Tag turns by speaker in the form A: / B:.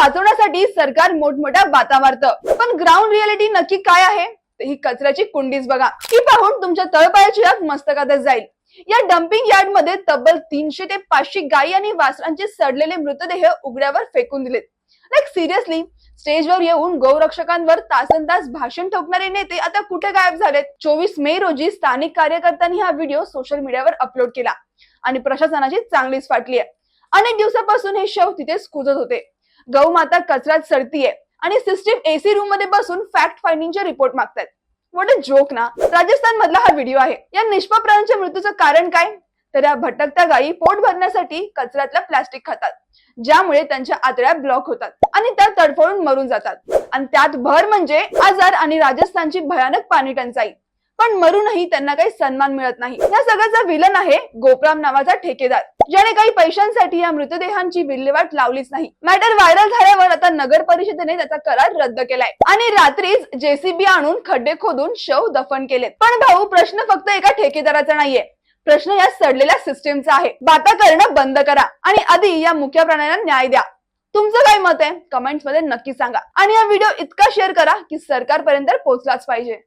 A: वाचवण्यासाठी सरकार मोठमोठ्या बाता मारतं, पण ग्राउंड रियालिटी नक्की काय आहे? ही कचऱ्याची कुंडीच बघा. ही पाहून तुमच्या तळपायाची आग मस्तकातच जाईल. या डम्पिंग यार्ड मध्ये तब्बल 300 ते 500 गायी आणि वासरांचे सडलेले मृतदेह उघड्यावर फेकून दिलेत. लाईक सिरियसली, स्टेजवर येऊन गौरक्षकांवर तासनतास भाषण ठोकणारे नेते आता कुठे गायब झालेत? 24 मे रोजी स्थानिक कार्यकर्त्यांनी हा व्हिडिओ सोशल मीडियावर अपलोड केला आणि प्रशासनाची चांगलीच फाटली आहे. अनेक दिवसापासून हे शव तिथेच कुजत होते. गौ माता कचऱ्यात सडतीये आणि सिस्टीम एसी रूम मध्ये बसून फॅक्ट फाइंडिंगचे रिपोर्ट मागतायत. व्हॉट अ जोक ना. राजस्थान मधला हा व्हिडिओ आहे. या निष्पाप प्राण्यांच्या मृत्यूचं कारण काय? तर या भटकत्या गायी पोट भरण्यासाठी कचऱ्यातलं प्लास्टिक खातात, ज्यामुळे त्यांच्या आतड्या ब्लॉक होतात आणि त्या तडफडून मरून जातात. आणि त्यात भर म्हणजे आजार आणि राजस्थानची भयानक पाणी टंचाई. पण मरूनही त्यांना काही सन्मान मिळत नाही. या सगळ्याचा विलन आहे गोपराम नावाचा ठेकेदार, ज्याने काही पैशांसाठी या मृतदेहांची विल्हेवाट लावलीच नाही. मॅटर व्हायरल झाल्यावर आता नगर परिषदेने त्याचा करार रद्द केलाय आणि रात्रीच जेसीबी आणून खड्डे खोदून शव दफन केलेत. पण भाऊ, प्रश्न फक्त एका ठेकेदाराचा नाहीये. प्रश्न या सडलेल्या सिस्टीमचा आहे. बाता करणं बंद करा आणि आधी या मुख्य प्राण्यांना न्याय द्या. तुमचं काय मत आहे? कमेंट्स मध्ये नक्की सांगा आणि हा व्हिडिओ इतका शेअर करा की सरकारपर्यंत पोहोचलाच पाहिजे.